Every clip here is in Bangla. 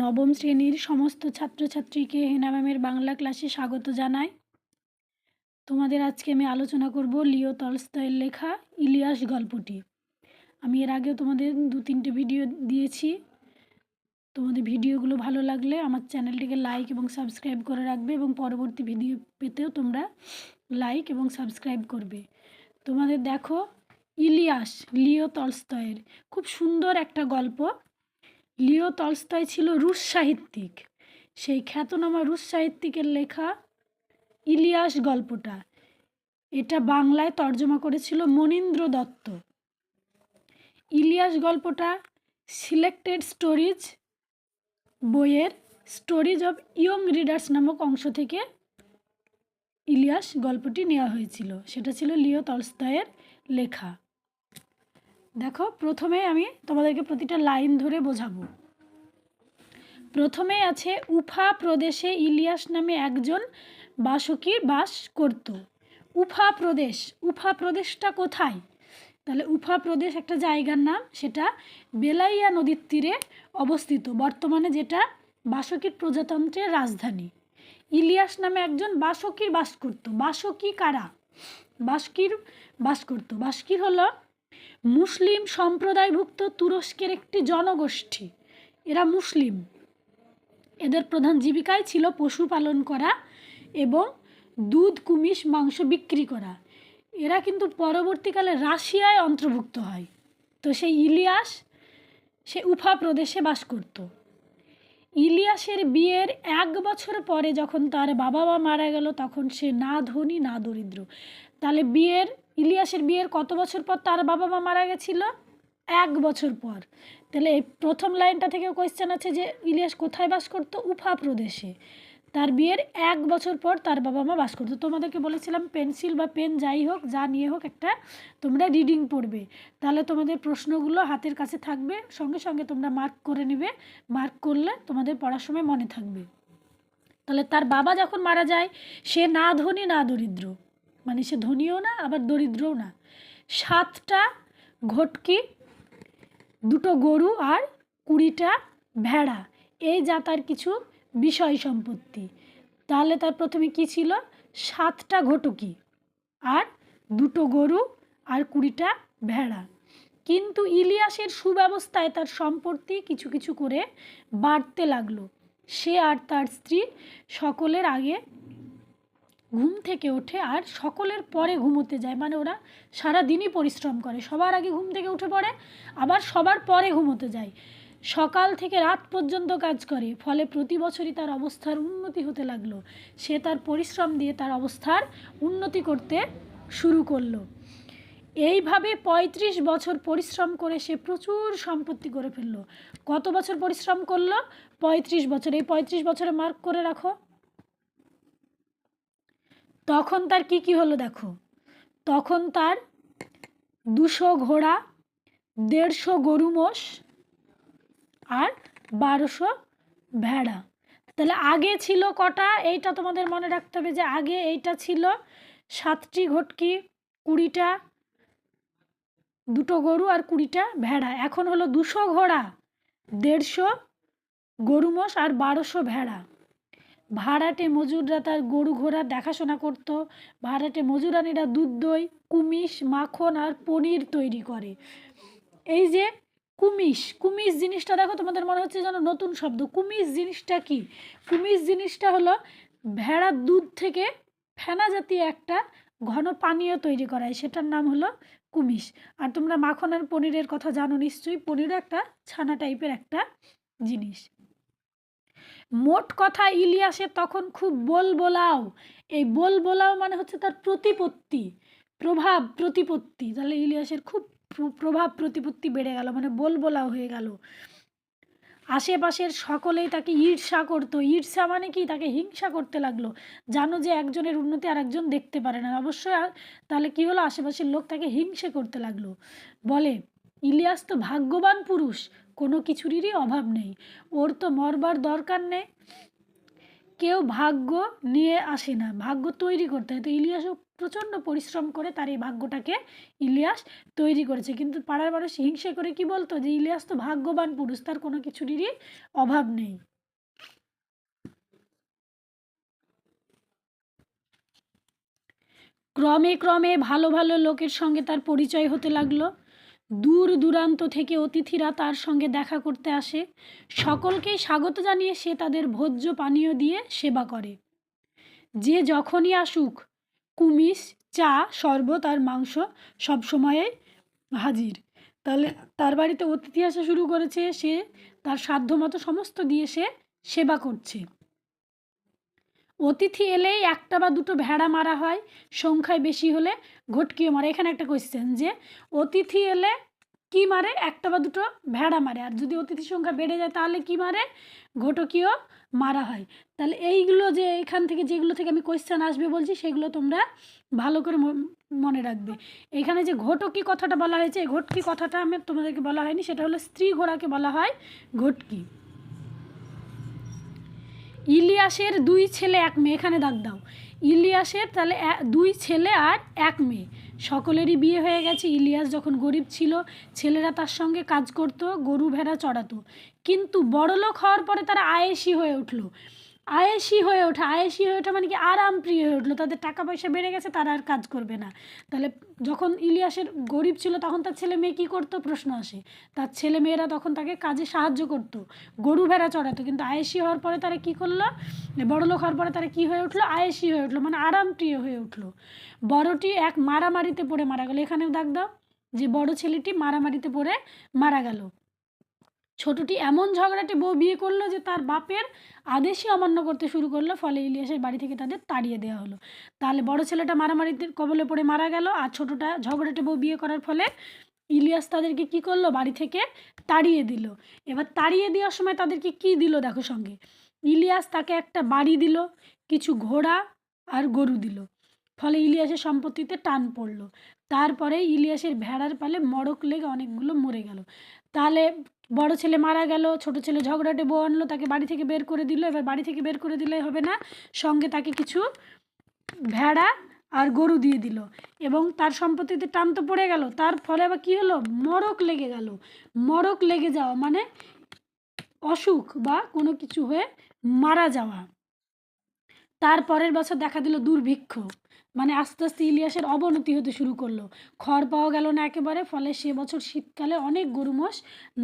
নবম শ্রেণীর সমস্ত ছাত্রছাত্রীকে হেনা ম্যামের বাংলা ক্লাসে স্বাগত জানাই। তোমাদের আজকে আমি আলোচনা করব লিও তলস্তয়ের লেখা ইলিয়াস গল্পটি। আমি এর আগেও তোমাদের 2-3টে ভিডিও দিয়েছি। তোমাদের ভিডিওগুলো ভালো লাগলে আমার চ্যানেলটিকে লাইক এবং সাবস্ক্রাইব করে রাখবে এবং পরবর্তী ভিডিও পেতেও তোমরা লাইক এবং সাবস্ক্রাইব করবে। তোমাদের দেখো, ইলিয়াস লিও তলস্তয়ের খুব সুন্দর একটা গল্প। লিও তলস্তয় ছিল রুশ সাহিত্যিক। সেই খ্যাতনামা রুশ সাহিত্যিকের লেখা ইলিয়াস গল্পটা, এটা বাংলায় তর্জমা করেছিল মনীন্দ্র দত্ত। ইলিয়াস গল্পটা সিলেক্টেড স্টোরিজ বইয়ের স্টোরিজ অফ ইয়ং রিডার্স নামক অংশ থেকে ইলিয়াস গল্পটি নেওয়া হয়েছিল। সেটা ছিল লিও তলস্তয়ের লেখা। দেখো, প্রথমে আমি তোমাদেরকে প্রতিটা লাইন ধরে বোঝাবো। প্রথমে আছে, উফা প্রদেশে ইলিয়াস নামে একজন বাসকীর বাস করত। উফা প্রদেশ, উফা প্রদেশটা কোথায়? তাহলে উফা প্রদেশ একটা জায়গার নাম, সেটা বেলাইয়া নদীর তীরে অবস্থিত, বর্তমানে যেটা বাসকীর প্রজাতন্ত্রের রাজধানী। ইলিয়াস নামে একজন বাসকীর বাস করত। বাসকী কারা? বাসকীর বাস করত। বাসকীর হলো মুসলিম সম্প্রদায়ভুক্ত তুরস্কের একটি জনগোষ্ঠী। এরা মুসলিম। এদের প্রধান জীবিকাই ছিল পশুপালন করা এবং দুধ, কুমিশ, মাংস বিক্রি করা। এরা কিন্তু পরবর্তীকালে রাশিয়ায় অন্তর্ভুক্ত হয়। তো সেই ইলিয়াস সে উফা প্রদেশে বাস করত। ইলিয়াসের বিয়ের 1 বছর পরে যখন তার বাবা মা মারা গেল, তখন সে না ধনী না দরিদ্র। তাহলে ইলিয়াসের বিয়ের কত বছর পর তার বাবা মা মারা গেছিল? 1 বছর পর। তাহলে এই প্রথম লাইনটা থেকে কোয়েশ্চেন আছে যে ইলিয়াস কোথায় বাস করতো? উফা প্রদেশে। তার বিয়ের 1 বছর পর তার বাবা মা বাস করতো। তোমাদেরকে বলেছিলাম পেন্সিল বা পেন যাই হোক, যা নিয়ে হোক, একটা তোমরা রিডিং পড়বে, তাহলে তোমাদের প্রশ্নগুলো হাতের কাছে থাকবে, সঙ্গে সঙ্গে তোমরা মার্ক করে নেবে। মার্ক করলে তোমাদের পড়ার সময় মনে থাকবে। তাহলে তার বাবা যখন মারা যায়, সে না ধনী না দরিদ্র, মানে সে ধনীও না আবার দরিদ্রও না। 7টা ঘটকি, 2টো গরু আর 20টা ভেড়া, এই যা তার কিছু বিষয় সম্পত্তি। তাহলে তার প্রথমে কি ছিল? 7টা ঘটকি আর 2টো গরু আর 20টা ভেড়া। কিন্তু ইলিয়াসের সুব্যবস্থায় তার সম্পত্তি কিছু কিছু করে বাড়তে লাগলো। সে আর তার স্ত্রী সকলের আগে ঘুম থেকে ওঠে আর সকলের পরে ঘুমোতে যায়। মানে ওরা সারা দিনই পরিশ্রম করে, সবার আগে ঘুম থেকে উঠে পড়ে, আবার সবার পরে ঘুমোতে যায়। সকাল থেকে রাত পর্যন্ত কাজ করে, ফলে প্রতি বছরই তার অবস্থার উন্নতি হতে লাগলো। সে তার পরিশ্রম দিয়ে তার অবস্থার উন্নতি করতে শুরু করলো। এইভাবে 35 বছর পরিশ্রম করে সে প্রচুর সম্পত্তি করে ফেললো। কত বছর পরিশ্রম করলো? 35 বছর। এই 35 বছরে মার্ক করে রাখো। তখন তার কি কি হলো দেখো। তখন তার 200 ঘোড়া, 150 গরু মোষ আর 1200 ভেড়া। তাহলে আগে ছিল কটা? এইটা তোমাদের মনে রাখতে হবে যে আগে এইটা ছিল 7টি ঘটকি, 20টা, 2টো গরু আর 20টা ভেড়া। এখন হলো 200 ঘোড়া, 150 গরু মোষ আর 1200 ভেড়া। ভাড়াটে মজুররা তার গরু ঘোড়া দেখাশোনা করত। ভাড়াটে মজুরানিরা দুধ, দই, কুমিশ, মাখন আর পনির তৈরি করে। এই যে কুমিশ, কুমিশ জিনিসটা দেখো, তোমাদের মনে হচ্ছে যেন নতুন শব্দ। কুমিশ জিনিসটা কি? কুমিশ জিনিসটা হলো ভেড়ার দুধ থেকে ফেনা জাতীয় একটা ঘন পানীয় তৈরি করা হয়, সেটার নাম হলো কুমিশ। আর তোমরা মাখন আর পনিরের কথা জানো নিশ্চয়ই। পনিরও একটা ছানা টাইপের একটা জিনিস। মোট কথা, ইলিয়াসের তখন খুব বলবোলাও। এই বলবোলাও মানে হচ্ছে তার প্রতিপত্তি, প্রভাব প্রতিপত্তি। তাহলে ইলিয়াসের খুব প্রভাব প্রতিপত্তি বেড়ে গেল, মানে বলবোলাও হয়ে গেল। আশেপাশের সকলেই তাকে ঈর্ষা করতো। ঈর্ষা মানে কি? তাকে হিংসা করতে লাগলো। জানো যে একজনের উন্নতি আর একজন দেখতে পারে না, অবশ্যই। তাহলে কি হলো? আশেপাশের লোক তাকে হিংসে করতে লাগলো। বলে, ইলিয়াস তো ভাগ্যবান পুরুষ, কোনো কিছুরই অভাব নেই, ওর তো মরবার দরকার নেই। কেউ ভাগ্য নিয়ে আসে না, ভাগ্য তৈরি করতে হয়। তো ইলিয়াসও প্রচণ্ড পরিশ্রম করে তার এই ভাগ্যটাকে ইলিয়াস তৈরি করেছে। কিন্তু পাড়ার মানুষ হিংসে করে কি বলতো যে ইলিয়াস তো ভাগ্যবান পুরুষ, তার কোনো কিছুরই অভাব নেই। ক্রমে ক্রমে ভালো ভালো লোকের সঙ্গে তার পরিচয় হতে লাগলো। দূর দূরান্ত থেকে অতিথিরা তার সঙ্গে দেখা করতে আসে। সকলকেই স্বাগত জানিয়ে সে তাদের ভোজ্য পানীয় দিয়ে সেবা করে। যে যখনই আসুক কুমিস, চা, শরবত আর মাংস সবসময়ে হাজির। তাহলে তার বাড়িতে অতিথি আসা শুরু করেছে, সে তার সাধ্যমতো সমস্ত দিয়ে সে সেবা করছে। অতিথি এলেই একটা বা দুটো ভেড়া মারা হয়, সংখ্যায় বেশি হলে ঘটকিও মারে। এখানে একটা কোয়েশ্চেন যে অতিথি এলে কি মারে? একটা বা দুটো ভেড়া মারে। আর যদি অতিথির সংখ্যা বেড়ে যায় তাহলে কি মারে? ঘটকিও মারা হয়। তাহলে এইগুলো যে এখান থেকে যেগুলো থেকে আমি কোয়েশ্চেন আসবে বলছি সেগুলো তোমরা ভালো করে মনে রাখবে। এখানে যে ঘটকি কথাটা বলা হয়েছে, এই ঘটকি কথাটা আমি তোমাদেরকে বলা হয়নি, সেটা হলো স্ত্রী ঘোড়াকে বলা হয় ঘটকি। ইলিয়াসের 2 ছেলে 1 মেয়ে, এখানে দাগ দাও। ইলিয়াসের তাহলে 2 ছেলে আর 1 মেয়ে, সকলেরই বিয়ে হয়ে গেছে। ইলিয়াস যখন গরিব ছিল ছেলেরা তার সঙ্গে কাজ করতো, গরু ভেড়া চড়াতো। কিন্তু বড়লোক হওয়ার পরে তারা আয়েশি হয়ে উঠলো। আয়েশি হয়ে ওঠা মানে কি? আরাম প্রিয় হয়ে উঠলো। তাদের টাকা পয়সা বেড়ে গেছে, তারা আর কাজ করবে না। তাহলে যখন ইলিয়াসের গরিব ছিল তখন তার ছেলে মেয়ে কী করতো? প্রশ্ন আসে। তার ছেলে মেয়েরা তখন তাকে কাজে সাহায্য করতো, গরু ভেড়া চড়াতো। কিন্তু আয়েশি হওয়ার পরে তারা কী করলো? বড়লোক হওয়ার পরে তারা কী হয়ে উঠলো? আয়েশি হয়ে উঠলো, মানে আরাম প্রিয় হয়ে উঠলো। বড়টি এক মারামারিতে পড়ে মারা গেল। এখানেও দাগ দাও যে বড় ছেলেটি মারামারিতে পড়ে মারা গেল। ছোটটি এমন ঝগড়াটে বউ বিয়ে করলো যে তার বাপের আদেশই অমান্য করতে শুরু করলো, ফলে ইলিয়াসের বাড়ি থেকে তাদের তাড়িয়ে দেওয়া হলো। তাহলে বড় ছেলেটা মারামারিতে কবলে পড়ে মারা গেল, আর ছোটটা ঝগড়াটে বউ বিয়ে করার ফলে ইলিয়াস তাদেরকে কি করলো? বাড়ি থেকে তাড়িয়ে দিল। এবার তাড়িয়ে দেওয়ার সময় তাদেরকে কি দিল দেখো সঙ্গে? ইলিয়াস তাকে একটা বাড়ি দিল, কিছু ঘোড়া আর গরু দিল। ফলে ইলিয়াসের সম্পত্তিতে টান পড়লো। তারপরে ইলিয়াসের ভেড়ার পালে মড়ক লেগে অনেকগুলো মরে গেল। তাহলে বড় ছেলে মারা গেল, ছোট ছেলে ঝগড়াটে বউ আনলো, তাকে বাড়ি থেকে বের করে দিল। এবার বাড়ি থেকে বের করে দিলে হবে না, সঙ্গে তাকে কিছু ভেড়া আর গরু দিয়ে দিল, এবং তার সম্পত্তিতে টান তো পড়ে গেল। তার ফলে আবার কী হলো? মড়ক লেগে গেল। মড়ক লেগে যাওয়া মানে অসুখ বা কোনো কিছু হয়ে মারা যাওয়া। তার পরের বছর দেখা দিল দুর্ভিক্ষ, মানে আস্তে আস্তে ইলিয়াসের অবনতি হতে শুরু করলো। খড় পাওয়া গেল না একেবারে, ফলে সে বছর শীতকালে অনেক গরু মোষ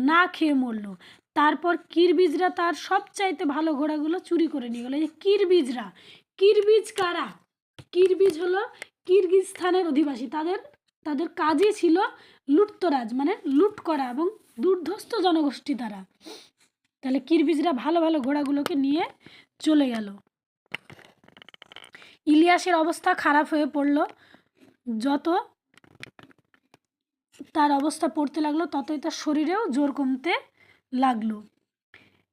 না খেয়ে মরলো। তারপর কিরবিজরা তার সবচাইতে ভালো ঘোড়াগুলো চুরি করে নিয়ে গেলো। এই যে কিরবিজরা, কিরবিজ কারা? কিরবিজ হলো কিরগিজস্তানের অধিবাসী। তাদের কাজই ছিল লুটতরাজ, মানে লুট করা, এবং দুর্ধর্ষ জনগোষ্ঠী তারা। তাহলে কিরবিজরা ভালো ভালো ঘোড়াগুলোকে নিয়ে চলে গেল। ইলিয়াসের অবস্থা খারাপ হয়ে পড়ল। যত তার অবস্থা পড়তে লাগলো ততই তার শরীরেও জোর কমতে লাগলো।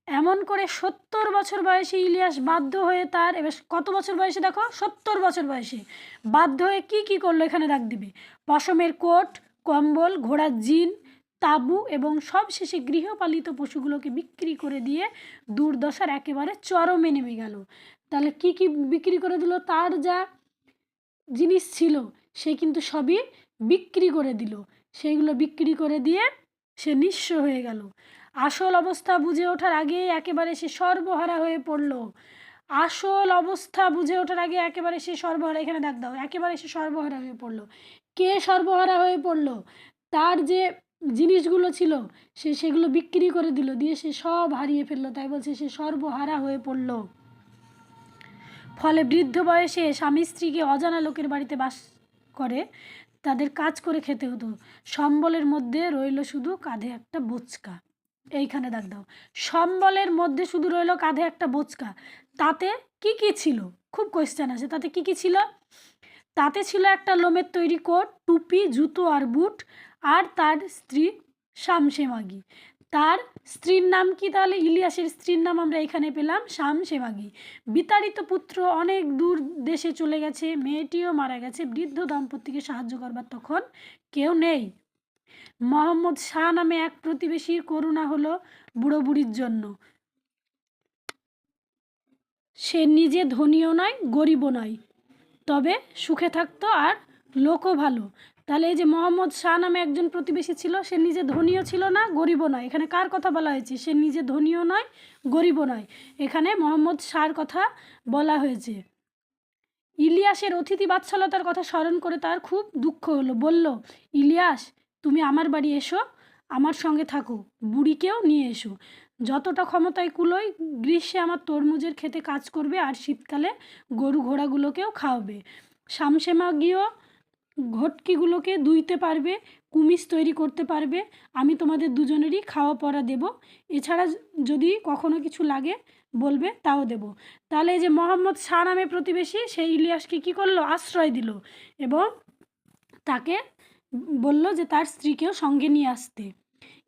এমন করে 70 বছর বয়সে ইলিয়াস বাধ্য হয়ে তার, এবার কত বছর বয়সে দেখো? 70 বছর বয়সে বাধ্য হয়ে কি করলো? এখানে দাগ দিবে। পশমের কোট, কম্বল, ঘোড়ার জিন, তাঁবু এবং সবশেষে গৃহপালিত পশুগুলোকে বিক্রি করে দিয়ে দুর্দশার একেবারে চরমে নেমে গেল। তাহলে কি বিক্রি করে দিল? তার যা জিনিস ছিল সে কিন্তু সবই বিক্রি করে দিল। সেইগুলো বিক্রি করে দিয়ে সে নিঃস্ব হয়ে গেল। আসল অবস্থা বুঝে ওঠার আগে একেবারে সে সর্বহারা হয়ে পড়ল। আসল অবস্থা বুঝে ওঠার আগে একেবারে সে সর্বহারা, এখানে দাগ দাও, একেবারে সে সর্বহারা হয়ে পড়ল। কে সর্বহারা হয়ে পড়ল? তার যে জিনিসগুলো ছিল সেগুলো বিক্রি করে দিল, দিয়ে সে সব হারিয়ে ফেললো। তাই বলছে সে সর্বহারা হয়ে পড়ল। ফলে বৃদ্ধ বয়সে স্বামী স্ত্রীকে অজানা লোকের বাড়িতে বাস করে তাদের কাজ করে খেতে হতো। সম্বলের মধ্যে রইল শুধু কাঁধে একটা বোঁচকা। এইখানে দাগ দাও, সম্বলের মধ্যে শুধু রইল কাঁধে একটা বোঁচকা। তাতে কি ছিল? খুব কোয়েশ্চেন আছে। তাতে কি ছিল? তাতে ছিল একটা লোমের তৈরি কোট, টুপি, জুতো আর বুট, আর তার স্ত্রী শামসেমাগি। তার স্ত্রীর নাম কি? তাহলে ইলিয়াসের স্ত্রীর নাম আমরা এখানে পেলাম শামসেমাগি। বিতাড়িত পুত্র অনেক দূর দেশে চলে গেছে, মেয়েটিও মারা গেছে। বৃদ্ধ দম্পতিকে সাহায্য করবার তখন কেউ নেই। মোহাম্মদ শাহ নামে এক প্রতিবেশীর করুণা হলো বুড়ো বুড়ির জন্য। সে নিজে ধনীও নয়, গরিবও নয়, তবে সুখে থাকতো আর লোকও ভালো। তাহলে এই যে মোহাম্মদ শাহ নামে একজন প্রতিবেশী ছিল, সে নিজে ধনীও ছিল না, গরিবও নয়। এখানে কার কথা বলা হয়েছে? সে নিজে ধনীও নয়, গরিবও নয়। এখানে মোহাম্মদ শাহর কথা বলা হয়েছে। ইলিয়াসের অতিথি বাৎসল্যতার কথা স্মরণ করে তার খুব দুঃখ হলো। বলল, ইলিয়াস, তুমি আমার বাড়ি এসো, আমার সঙ্গে থাকো, বুড়িকেও নিয়ে এসো। যতটা ক্ষমতায় কুলোয় গ্রীষ্মে আমার তরমুজের খেতে কাজ করবে, আর শীতকালে গরু ঘোড়াগুলোকেও খাওয়াবে। শামশেমা গিয়েও ঘটকিগুলোকে দুইতে পারবে, কুমিজ তৈরি করতে পারবে। আমি তোমাদের দুজনেরই খাওয়া পরা দেব। এছাড়া যদি কখনো কিছু লাগে বলবে, তাও দেব। তাহলে এই যে মোহাম্মদ শাহ নামে প্রতিবেশী, সেই ইলিয়াসকে কী করলো? আশ্রয় দিল এবং তাকে বলল যে তার স্ত্রীকেও সঙ্গে নিয়ে আসতে।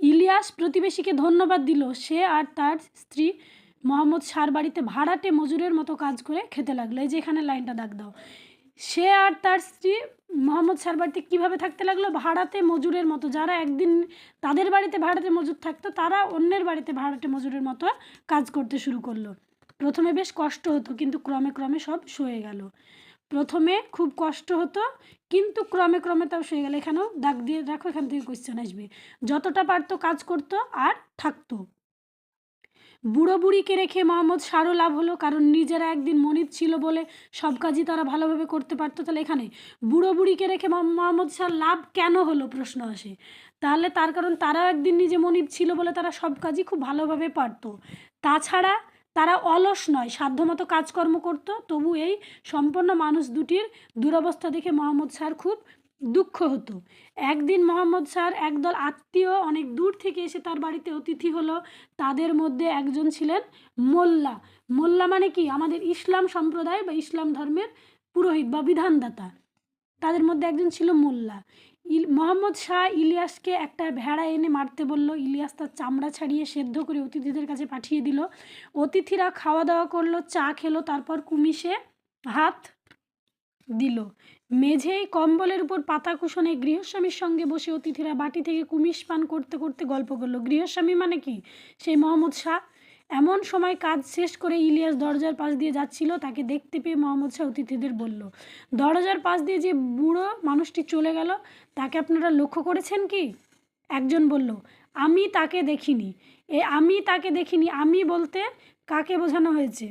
ইলিয়াস প্রতিবেশীকে ধন্যবাদ দিল। সে আর তার স্ত্রী মোহাম্মদ শাহর বাড়িতে ভাড়াটে মজুরের মতো কাজ করে খেতে লাগলো। এই যে এখানে লাইনটা দাগ দাও। সে আর তার স্ত্রী মোহাম্মদ শাহর বাড়িতে কীভাবে থাকতে লাগলো? ভাড়াটে মজুরের মতো। যারা একদিন তাদের বাড়িতে ভাড়াটে মজুর থাকতো, তারা অন্যের বাড়িতে ভাড়াটে মজুরের মতো কাজ করতে শুরু করলো। প্রথমে বেশ কষ্ট হতো, কিন্তু ক্রমে ক্রমে সব সয়ে গেল। প্রথমে খুব কষ্ট হতো, কিন্তু ক্রমে ক্রমে তাও সয়ে গেল। এখানেও দাগ দিয়ে রাখো, এখান থেকে কোয়েশ্চেন আসবে। যতটা পারতো কাজ করতো আর থাকতো। বুড়ো বুড়িকে রেখে মোহাম্মদ শাহরও লাভ হলো, কারণ নিজেরা একদিন মনিব ছিল বলে সব কাজই তারা ভালোভাবে করতে পারতো। তাহলে এখানে বুড়ো বুড়িকে রেখে মোহাম্মদ শাহর লাভ কেন হলো প্রশ্ন আসে। তাহলে তার কারণ তারাও একদিন নিজে মনিব ছিল বলে তারা সব কাজই খুব ভালোভাবে পারতো। তাছাড়া তারা অলস নয়, সাধ্যমতো কাজকর্ম করতো। তবু এই সম্পন্ন মানুষ দুটির দুরবস্থা দেখে মোহাম্মদ শাহর খুব দুঃখ হতো। একদিন মোহাম্মদ শাহর একদল আত্মীয় অনেক দূর থেকে এসে তার বাড়িতে অতিথি হলো। তাদের মধ্যে একজন ছিলেন মোল্লা। মোল্লা মানে কি? আমাদের ইসলাম সম্প্রদায় বা ইসলাম ধর্মের পুরোহিত বা বিধানদাতা। তাদের মধ্যে একজন ছিল মোল্লা। মোহাম্মদ শাহ ইলিয়াসকে একটা ভেড়া এনে মারতে বলল। ইলিয়াস তার চামড়া ছাড়িয়ে সেদ্ধ করে অতিথিদের কাছে পাঠিয়ে দিল। অতিথিরা খাওয়া দাওয়া করলো, চা খেলো, তারপর কুমিশে হাত দিল। মেঝেই কম্বলের উপর পাতা কুশনে গৃহস্বামীর সঙ্গে বসে অতিথিরা বাটি থেকে কুমিশ পান করতে করতে গল্প করলো। গৃহস্বামী মানে কি? সেই মোহাম্মদ শাহ। এমন সময় কাজ শেষ করে ইলিয়াস দরজার পাশ দিয়ে যাচ্ছিল। তাকে দেখতে পেয়ে মোহাম্মদ শাহ অতিথিদের বলল, দরজার পাশ দিয়ে যে বুড়ো মানুষটি চলে গেল, তাকে আপনারা লক্ষ্য করেছেন কি? একজন বলল, আমি তাকে দেখিনি। আমি তাকে দেখিনি, আমি বলতে কাকে বোঝানো হয়েছে?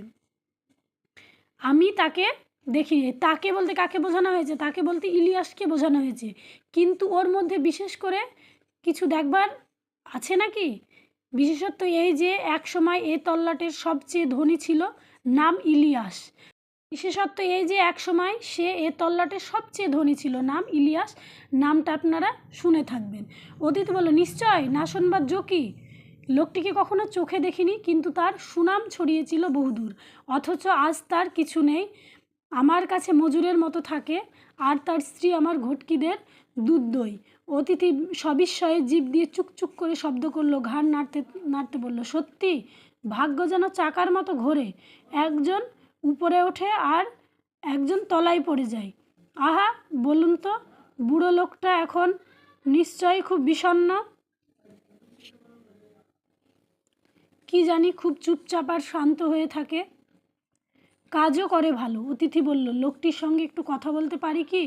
আমি তাকে দেখিনি। তাকে বলতে কাকে বোঝানো হয়েছে? তাকে বলতে ইলিয়াসকে বোঝানো হয়েছে। কিন্তু ওর মধ্যে বিশেষ করে কিছু দেখবার আছে নাকি? বিশেষত এই যে এক সময় এ তল্লাটের সবচেয়ে ধনী ছিল, নাম ইলিয়াস। বিশেষত এই যে এক সময় সে এ তল্লাটের সবচেয়ে ধনী ছিল, নাম ইলিয়াস। নামটা আপনারা শুনে থাকবেন। অতীত বলল, নিশ্চয়, না শুনবার জো কি? লোকটিকে কখনো চোখে দেখিনি, কিন্তু তার সুনাম ছড়িয়েছিল বহুদূর। অথচ আজ তার কিছু নেই। আমার কাছে মজুরের মতো থাকে, আর তার স্ত্রী আমার ঘটকিদের দুধ দই। অতিথি সবিস্ময়ে জিভ দিয়ে চুকচুক করে শব্দ করলো, ঘাড় নাড়তে নাড়তে বলল, সত্যি, ভাগ্য যেন চাকার মতো ঘোরে। একজন উপরে ওঠে আর একজন তলায় পড়ে যায়। আহা, বলুন তো, বুড়ো লোকটা এখন নিশ্চয়ই খুব বিষণ্ণ। কি জানি, খুব চুপচাপ আর শান্ত হয়ে থাকে, কাজও করে ভালো। অতিথি বলল, লোকটির সঙ্গে একটু কথা বলতে পারি কি?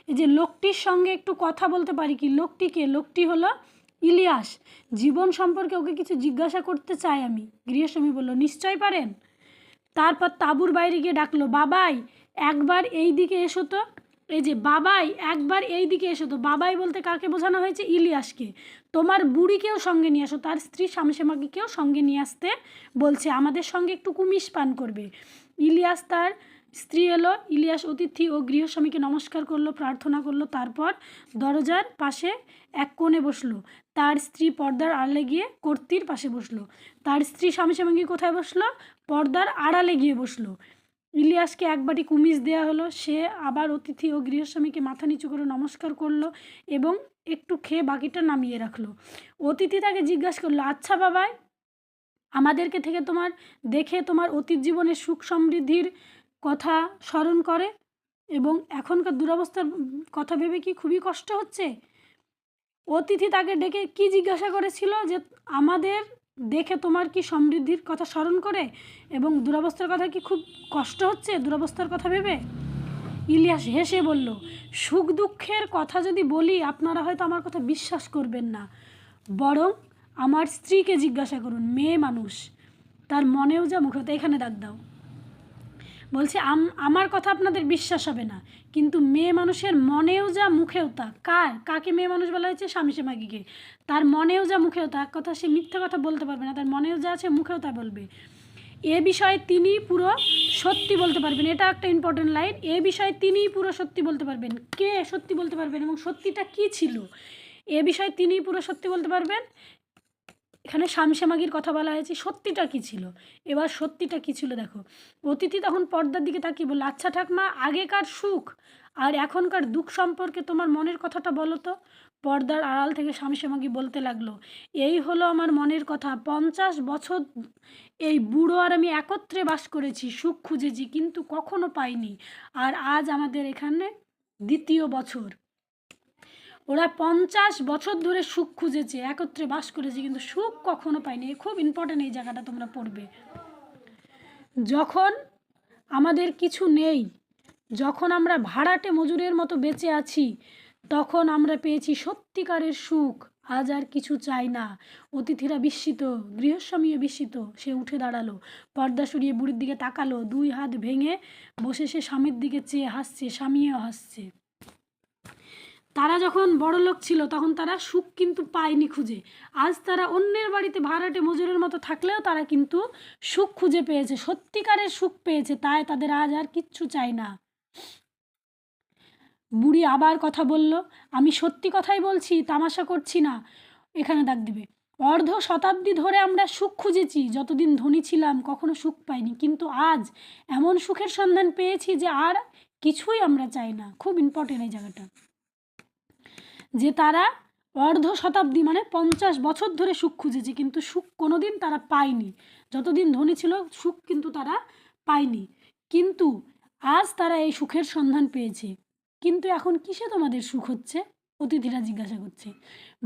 এই যে লোকটির সঙ্গে একটু কথা বলতে পারি কি, লোকটিকে? লোকটি হলো ইলিয়াস। জীবন সম্পর্কে ওকে কিছু জিজ্ঞাসা করতে চাই আমি। গৃহস্বামী বলল, নিশ্চয় পারেন। তারপর তাঁবুর বাইরে গিয়ে ডাকলো, বাবাই, একবার এই দিকে এসো তো। এই যে বাবাই, একবার এই দিকে এসো তো। বাবাই বলতে কাকে বোঝানো হয়েছে? ইলিয়াসকে। তোমার বুড়িকেও সঙ্গে নিয়ে আসো। তার স্ত্রী শামশেমাকেও সঙ্গে নিয়ে আসতে বলছে, আমাদের সঙ্গে একটু কুমিশ পান করবে। ইলিয়াস, তার স্ত্রী এলো। ইলিয়াস অতিথি ও গৃহস্বামীকে নমস্কার করলো, প্রার্থনা করলো। তারপর দরজার পাশে এক কোণে বসলো। তার স্ত্রী পর্দার আড়ালে গিয়ে কর্ত্রীর পাশে বসলো। তার স্ত্রী শামশেমাকে কোথায় বসলো? পর্দার আড়ালে গিয়ে বসলো। ইলিয়াসকে এক বাটি কুমিজ দেওয়া হলো। সে আবার অতিথি ও গৃহস্বামীকে মাথা নিচু করে নমস্কার করলো এবং একটু খেয়ে বাকিটা নামিয়ে রাখলো। অতিথি তাকে জিজ্ঞাসা করলো, আচ্ছা বাবাই, আমাদেরকে থেকে দেখে তোমার অতীত জীবনের সুখ সমৃদ্ধির কথা স্মরণ করে এবং এখনকার দুরবস্থার কথা ভেবে কি খুবই কষ্ট হচ্ছে? অতিথি তাকে ডেকে কি জিজ্ঞাসা করেছিল? যে আমাদের দেখে তোমার কি সমৃদ্ধির কথা স্মরণ করে এবং দুরবস্থার কথা কি খুব কষ্ট হচ্ছে দুরবস্থার কথা ভেবে? ইলিয়াস হেসে বলল, সুখ দুঃখের কথা যদি বলি আপনারা হয়তো আমার কথা বিশ্বাস করবেন না, বরং আমার স্ত্রীকে জিজ্ঞাসা করুন, মেয়ে মানুষ, তার মনেও যা মুখে হতো। এখানে দাগ দাও। বলছে আমার কথা আপনাদের বিশ্বাস হবে না, কিন্তু মেয়ে মানুষের মনেও যা মুখেও তা। কাকে মেয়ে মানুষ বলা হয়েছে? স্বামী মাগিকে। তার মনেও যা মুখেও তা, এক কথা সে মিথ্যা কথা বলতে পারবে না, তার মনেও যা আছে মুখেও তা বলবে। এ বিষয়ে তিনি পুরো সত্যি বলতে পারবেন। এটা একটা ইম্পর্টেন্ট লাইন। এ বিষয়ে তিনিই পুরো সত্যি বলতে পারবেন। কে সত্যি বলতে পারবেন এবং সত্যিটা কী ছিল, এ বিষয়ে তিনিই পুরো সত্যি বলতে পারবেন। এখানে শামসেমাগির কথা বলা হয়েছে, সত্যিটা কী ছিল। এবার সত্যিটা কী ছিল দেখো। অতিথি তখন পর্দার দিকে তাকিয়ে বলল, আচ্ছা ঠাকমা, আগেকার সুখ আর এখনকার দুঃখ সম্পর্কে তোমার মনের কথাটা বলো তো। পর্দার আড়াল থেকে শামসেমাগি বলতে লাগলো, এই হলো আমার মনের কথা। 50 বছর এই বুড়ো আর আমি একত্রে বাস করেছি, সুখ খুঁজেছি কিন্তু কখনো পাইনি, আর আজ আমাদের এখানে 2য় বছর। ওরা 50 বছর ধরে সুখ খুঁজেছে, একত্রে বাস করেছে, কিন্তু সুখ কখনো পায়নি। খুব ইম্পর্টেন্ট এই জায়গাটা, তোমরা পড়বে। যখন আমাদের কিছু নেই, যখন আমরা ভাড়াটে মজুরের মতো বেঁচে আছি, তখন আমরা পেয়েছি সত্যিকারের সুখ। আজ আর কিছু চাই না। অতিথিরা বিস্মিত, গৃহস্বামীও বিস্মিত। সে উঠে দাঁড়ালো, পর্দা সরিয়ে বুড়ির দিকে তাকালো, 2 হাত ভেঙে বসে সে স্বামীর দিকে চেয়ে হাসছে, স্বামীও হাসছে। তারা যখন বড় লোক ছিল তখন তারা সুখ কিন্তু পায়নি খুঁজে। আজ তারা অন্যের বাড়িতে ভাড়াটে মজুরের মতো থাকলেও তারা কিন্তু সুখ খুঁজে পেয়েছে, সত্যিকারের সুখ পেয়েছে। তাই তাদের আজ আর কিচ্ছু চাই না। বুড়ি আবার কথা বলল, আমি সত্যি কথাই বলছি, তামাশা করছি না। এখানে দাগ দিবে। অর্ধ শতাব্দী ধরে আমরা সুখ খুঁজেছি, যতদিন ধনী ছিলাম কখনো সুখ পাইনি, কিন্তু আজ এমন সুখের সন্ধান পেয়েছি যে আর কিছুই আমরা চাই না। খুব ইম্পর্টেন্ট এই জায়গাটা, যে তারা অর্ধ শতাব্দী মানে 50 বছর ধরে সুখ খুঁজেছে, কিন্তু সুখ কোনোদিন তারা পায়নি। যতদিন ধনী ছিল সুখ কিন্তু তারা পায়নি, কিন্তু আজ তারা এই সুখের সন্ধান পেয়েছে। কিন্তু এখন কিসে তোমাদের সুখ হচ্ছে? অতিথিরা জিজ্ঞাসা করছে।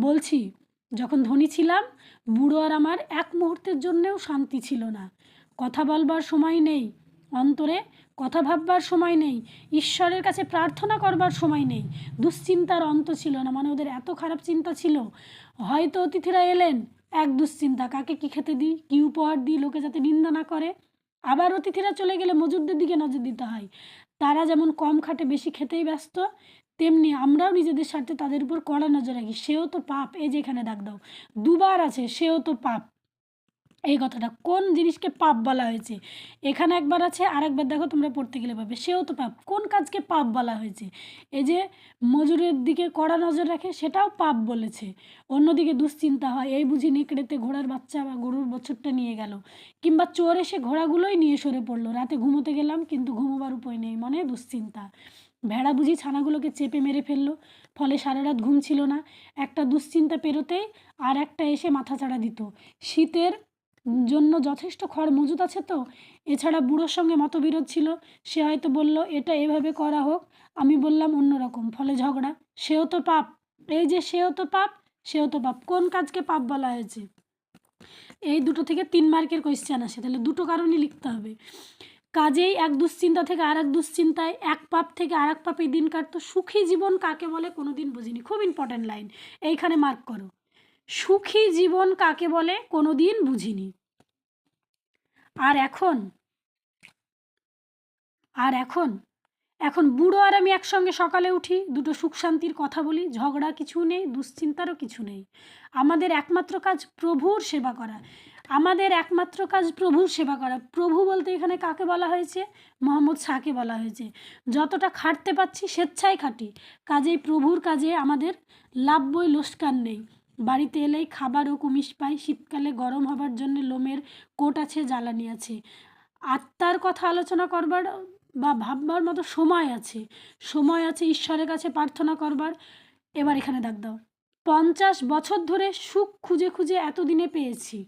বলছি, যখন ধনী ছিলাম বুড়ো আর আমার এক মুহূর্তের জন্যেও শান্তি ছিল না। কথা বলবার সময় নেই, অন্তরে কথা ভাববার সময় নেই, ঈশ্বরের কাছে প্রার্থনা করবার সময় নেই। দুশ্চিন্তার অন্ত ছিল না, মানে ওদের এত খারাপ চিন্তা ছিল। হয়তো অতিথিরা এলেন, এক দুশ্চিন্তা, কাকে কী খেতে দিই, কী উপহার দিই, লোকে যাতে নিন্দা না করে। আবার অতিথিরা চলে গেলে মজুরদের দিকে নজর দিতে হয়। তারা যেমন কম খাটে বেশি খেতেই ব্যস্ত, তেমনি আমরাও নিজেদের স্বার্থে তাদের উপর কড়া নজর রাখি। সেও তো পাপ। এই যে এখানে দাগ দাও, 2বার আছে, সেও তো পাপ। এই কথাটা কোন জিনিসকে পাপ বলা হয়েছে? এখানে একবার আছে, আরেকবার দেখো তোমরা পড়তে গেলে পাবে। সেও তো পাপ, কোন কাজকে পাপ বলা হয়েছে? এই যে মজুরের দিকে কড়া নজর রাখে, সেটাও পাপ বলেছে। অন্যদিকে দুশ্চিন্তা হয়, এই বুঝি নেকড়েতে ঘোড়ার বাচ্চা বা গরুর বছরটা নিয়ে গেল, কিংবা চোর এসে ঘোড়াগুলোই নিয়ে সরে পড়লো। রাতে ঘুমোতে গেলাম কিন্তু ঘুমোবার উপায় নেই, মনে দুশ্চিন্তা। ভেড়া বুঝি ছানাগুলোকে চেপে মেরে ফেললো, ফলে সারা রাত ঘুম ছিল না। একটা দুশ্চিন্তা পেরোতেই আর একটা এসে মাথা চাড়া দিত। শীতের জন্য যথেষ্ট খড় মজুদ আছে তো। এছাড়া বুড়োর সঙ্গে মতবিরোধ ছিল, সে হয়তো বলল এটা এভাবে করা হোক, আমি বললাম অন্যরকম, ফলে ঝগড়া। সেও তো পাপ। এই যে সেও তো পাপ, সেও তো পাপ, কোন কাজকে পাপ বলা হয়েছে? এই 2 থেকে 3 মার্কের কোয়েশ্চেন আসে, তাহলে 2টো কারণই লিখতে হবে। কাজেই এক দুশ্চিন্তা থেকে আর এক দুশ্চিন্তায়, এক পাপ থেকে আর এক পাপে দিন কাটতো। সুখী জীবন কাকে বলে কোনোদিন বুঝিনি। খুব ইম্পর্ট্যান্ট লাইন, এইখানে মার্ক করো। সুখী জীবন কাকে বলে কোনোদিন বুঝিনি। আর এখন আর এখন এখন বুড়ো আর আমি একসঙ্গে সকালে উঠি, 2টো সুখ শান্তির কথা বলি, ঝগড়া কিছু নেই, দুশ্চিন্তারও কিছু নেই। আমাদের একমাত্র কাজ প্রভুর সেবা করা। আমাদের একমাত্র কাজ প্রভুর সেবা করা। প্রভু বলতে এখানে কাকে বলা হয়েছে? মোহাম্মদ শাহকে বলা হয়েছে। যতটা খাটতে পাচ্ছি স্বেচ্ছায় খাটি, কাজেই প্রভুর কাজে আমাদের লাভ বই লোকসান নেই। বাড়িতে এলেই খাবার ও কুমিশ পাই, শীতকালে গরম হবার জন্য লোমের কোট আছে, জ্বালানি আছে। আত্মার কথা আলোচনা করবার বা ভাববার মতো সময় আছে, সময় আছে ঈশ্বরের কাছে প্রার্থনা করবার। এবার এখানে দাগ দাও। 50 বছর ধরে সুখ খুঁজে খুঁজে এতদিনে পেয়েছি।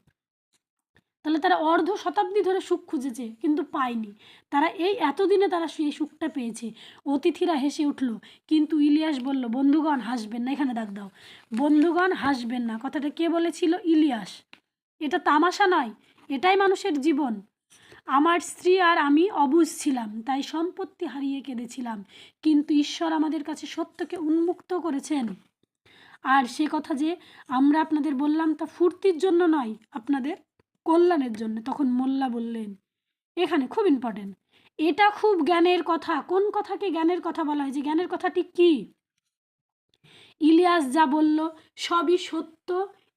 তাহলে তারা অর্ধ শতাব্দী ধরে সুখ খুঁজেছে কিন্তু পায়নি, তারা এই এতদিনে তারা এই সুখটা পেয়েছে। অতিথিরা হেসে উঠল, কিন্তু ইলিয়াস বলল, বন্ধুগণ হাসবেন না। এখানে দাগ দাও, বন্ধুগণ হাসবেন না। কথাটা কে বলেছিল? ইলিয়াস। এটা তামাশা নয়, এটাই মানুষের জীবন। আমার স্ত্রী আর আমি অবুঝ ছিলাম, তাই সম্পত্তি হারিয়ে কেঁদেছিলাম, কিন্তু ঈশ্বর আমাদের কাছে সত্যকে উন্মুক্ত করেছেন। আর সে কথা যে আমরা আপনাদের বললাম তা ফুর্তির জন্য নয়, আপনাদের কল্যাণের জন্য। তখন মোল্লা বললেন, এখানে খুব ইম্পর্টেন্ট, এটা খুব জ্ঞানের কথা। কোন কথাকে জ্ঞানের কথা বলা হয়? যে জ্ঞানের কথাটি কি? ইলিয়াস যা বলল সবই সত্য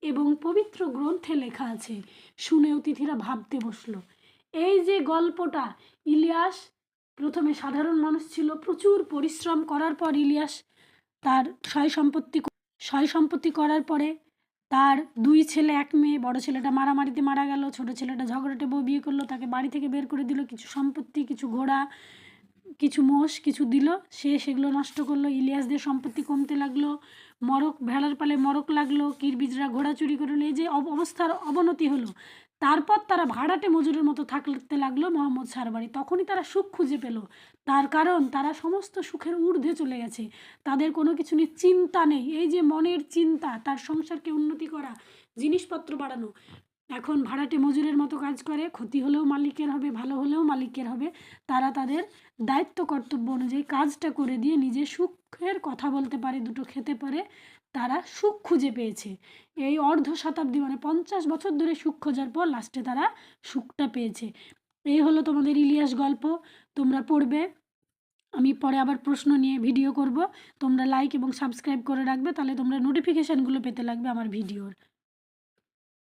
এবং পবিত্র গ্রন্থে লেখা আছে। শুনে অতিথিরা ভাবতে বসলো। এই যে গল্পটা, ইলিয়াস প্রথমে সাধারণ মানুষ ছিল, প্রচুর পরিশ্রম করার পর ইলিয়াস তার সয় সম্পত্তি করার পরে তার 2 ছেলে 1 মেয়ে, বড় ছেলেটা মারামারিতে মারা গেল, ছোট ছেলেটা ঝগড়াটে বউ বিয়ে করলো, তাকে বাড়ি থেকে বের করে দিল, কিছু সম্পত্তি, কিছু ঘোড়া, কিছু মোষ, কিছু দিল, সে সেগুলো নষ্ট করলো। ইলিয়াসদের সম্পত্তি কমতে লাগলো, মরক ভেড়ার পালে মরক লাগলো, কিরবিজরা ঘোড়া চুরি করলো, এই যে অবস্থার অবনতি হলো। তারপর তারা ভাড়াটে মজুরের মতো থাকতে লাগলো মোহাম্মদ শাহর বাড়ি। তখনই তারা সুখ খুঁজে পেল, তার কারণ তারা সমস্ত সুখের ঊর্ধ্বে চলে গেছে, তাদের কোনো কিছু নিয়ে চিন্তা নেই। এই যে মনের চিন্তা, তার সংসারকে উন্নতি করা, জিনিসপত্র বাড়ানো। এখন ভাড়াটে মজুরের মতো কাজ করে, ক্ষতি হলেও মালিকের হবে, ভালো হলেও মালিকের হবে। তারা তাদের দায়িত্ব কর্তব্য অনুযায়ী কাজটা করে দিয়ে নিজে সুখের কথা বলতে পারে, দুটো খেতে পারে, তারা সুখ খুঁজে পেয়েছে। এই অর্ধ শতাব্দী মানে 50 বছর ধরে সুখ খোঁজার পর লাস্টে তারা সুখটা পেয়েছে। এই হলো তোমাদের ইলিয়াস গল্প, তোমরা পড়বে। আমি পরে আবার প্রশ্ন নিয়ে ভিডিও করব, তোমরা লাইক এবং সাবস্ক্রাইব করে রাখবে, তাহলে তোমরা নোটিফিকেশানগুলো পেতে লাগবে আমার ভিডিওর।